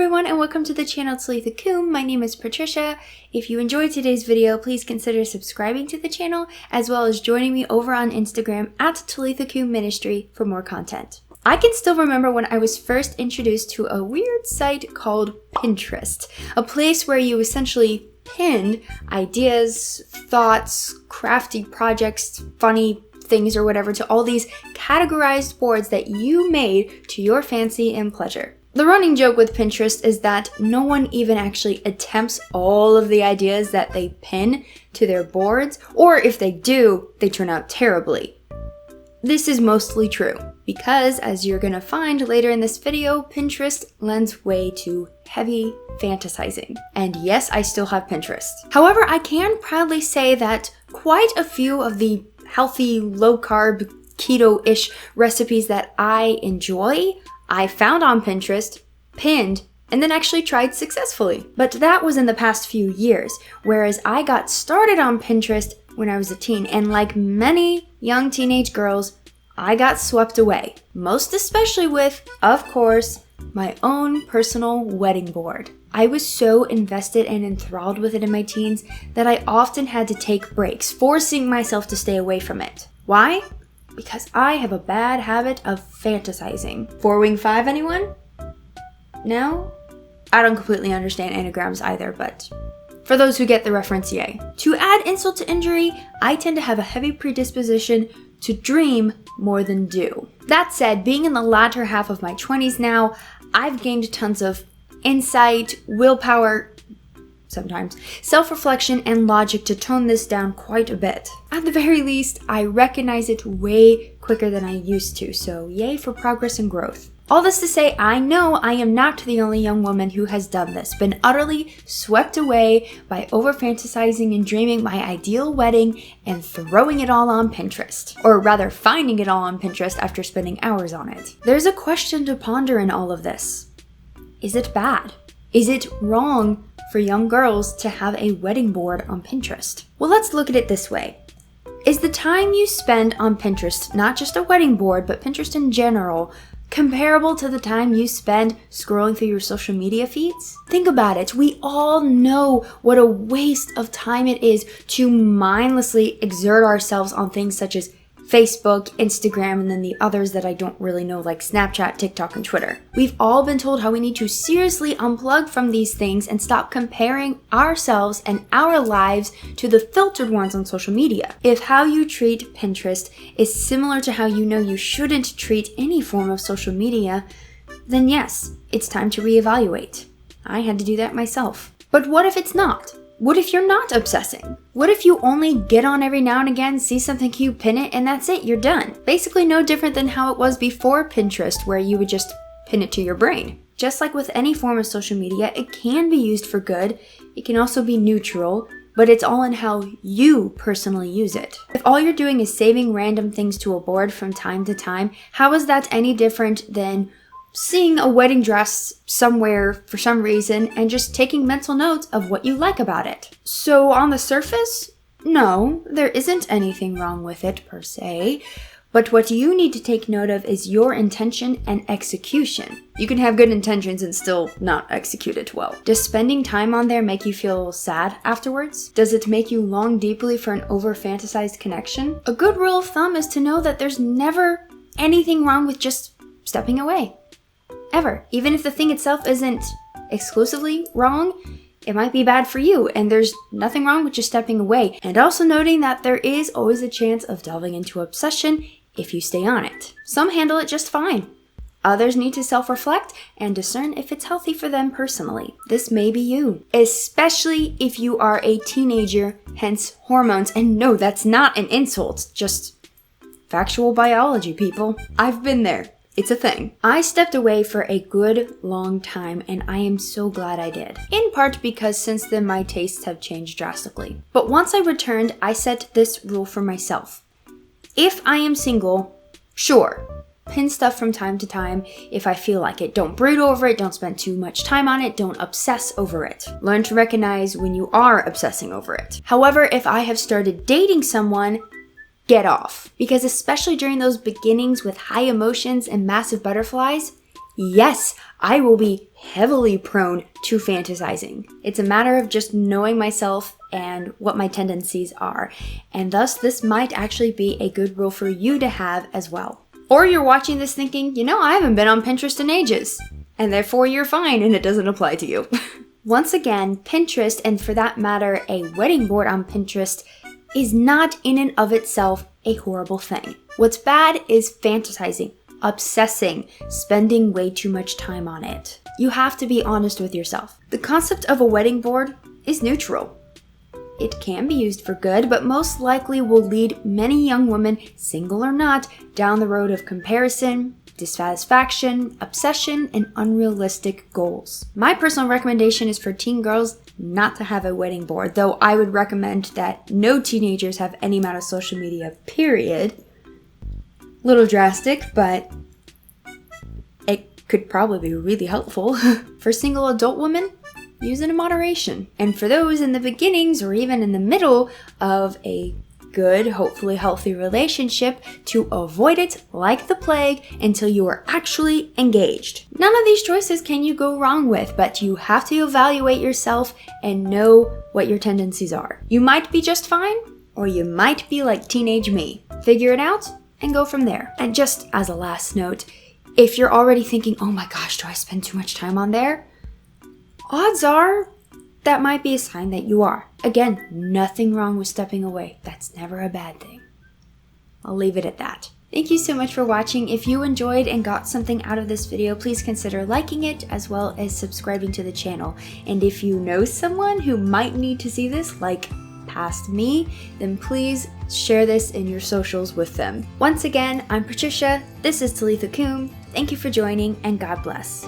everyone and welcome to the channel Talitha Coom. My name is Patricia. If you enjoyed today's video, please consider subscribing to the channel as well as joining me over on Instagram at Talitha Coom Ministry for more content. I can still remember when I was first introduced to a weird site called Pinterest, a place where you essentially pinned ideas, thoughts, crafty projects, funny things or whatever to all these categorized boards that you made to your fancy and pleasure. The running joke with Pinterest is that no one even actually attempts all of the ideas that they pin to their boards, or if they do, they turn out terribly. This is mostly true, because as you're gonna find later in this video, Pinterest lends way to heavy fantasizing. And yes, I still have Pinterest. However, I can proudly say that quite a few of the healthy, low-carb, keto-ish recipes that I enjoy, I found on Pinterest, pinned, and then actually tried successfully. But that was in the past few years, whereas I got started on Pinterest when I was a teen, and like many young teenage girls, I got swept away. Most especially with, of course, my own personal wedding board. I was so invested and enthralled with it in my teens that I often had to take breaks, forcing myself to stay away from it. Why? Because I have a bad habit of fantasizing. 4-wing-5, anyone? No? I don't completely understand anagrams either, but for those who get the reference, yay. To add insult to injury, I tend to have a heavy predisposition to dream more than do. That said, being in the latter half of my 20s now, I've gained tons of insight, willpower, sometimes, self-reflection, and logic to tone this down quite a bit. At the very least, I recognize it way quicker than I used to, so yay for progress and growth. All this to say, I know I am not the only young woman who has done this, been utterly swept away by over-fantasizing and dreaming my ideal wedding and throwing it all on Pinterest. Or rather, finding it all on Pinterest after spending hours on it. There's a question to ponder in all of this. Is it bad? Is it wrong for young girls to have a wedding board on Pinterest? Well, let's look at it this way. Is the time you spend on Pinterest, not just a wedding board, but Pinterest in general, comparable to the time you spend scrolling through your social media feeds? Think about it. We all know what a waste of time it is to mindlessly exert ourselves on things such as Facebook, Instagram, and then the others that I don't really know like Snapchat, TikTok, and Twitter. We've all been told how we need to seriously unplug from these things and stop comparing ourselves and our lives to the filtered ones on social media. If how you treat Pinterest is similar to how you know you shouldn't treat any form of social media, then yes, it's time to reevaluate. I had to do that myself. But what if it's not? What if you're not obsessing? What if you only get on every now and again, see something cute, pin it, and that's it, you're done? Basically no different than how it was before Pinterest, where you would just pin it to your brain. Just like with any form of social media, it can be used for good, it can also be neutral, but it's all in how you personally use it. If all you're doing is saving random things to a board from time to time, how is that any different than seeing a wedding dress somewhere for some reason and just taking mental notes of what you like about it? So on the surface, no, there isn't anything wrong with it per se, but what you need to take note of is your intention and execution. You can have good intentions and still not execute it well. Does spending time on there make you feel sad afterwards? Does it make you long deeply for an over-fantasized connection? A good rule of thumb is to know that there's never anything wrong with just stepping away. Ever. Even if the thing itself isn't exclusively wrong, it might be bad for you, and there's nothing wrong with just stepping away. And also noting that there is always a chance of delving into obsession if you stay on it. Some handle it just fine. Others need to self-reflect and discern if it's healthy for them personally. This may be you, especially if you are a teenager, hence hormones. And no, that's not an insult, just factual biology, people. I've been there. It's a thing. I stepped away for a good long time, and I am so glad I did. In part because since then my tastes have changed drastically. But once I returned, I set this rule for myself. If I am single, sure, pin stuff from time to time if I feel like it. Don't brood over it, don't spend too much time on it, don't obsess over it. Learn to recognize when you are obsessing over it. However, if I have started dating someone, get off. Because especially during those beginnings with high emotions and massive butterflies, yes, I will be heavily prone to fantasizing. It's a matter of just knowing myself and what my tendencies are. And thus, this might actually be a good rule for you to have as well. Or you're watching this thinking, you know, I haven't been on Pinterest in ages. And therefore you're fine and it doesn't apply to you. Once again, Pinterest, and for that matter, a wedding board on Pinterest, is not in and of itself a horrible thing. What's bad is fantasizing, obsessing, spending way too much time on it. You have to be honest with yourself. The concept of a wedding board is neutral. It can be used for good, but most likely will lead many young women, single or not, down the road of comparison, dissatisfaction, obsession, and unrealistic goals. My personal recommendation is for teen girls not to have a wedding board, though I would recommend that no teenagers have any amount of social media, period. Little drastic, but it could probably be really helpful. For single adult women, use it in moderation. And for those in the beginnings or even in the middle of a good, hopefully healthy relationship, to avoid it like the plague until you are actually engaged. None of these choices can you go wrong with, but you have to evaluate yourself and know what your tendencies are. You might be just fine, or you might be like teenage me. Figure it out and go from there. And just as a last note, if you're already thinking, oh my gosh, do I spend too much time on there? Odds are that might be a sign that you are. Again, nothing wrong with stepping away. That's never a bad thing. I'll leave it at that. Thank you so much for watching. If you enjoyed and got something out of this video, please consider liking it as well as subscribing to the channel. And if you know someone who might need to see this, like past me, then please share this in your socials with them. Once again, I'm Patricia. This is Talitha Coombe. Thank you for joining, and God bless.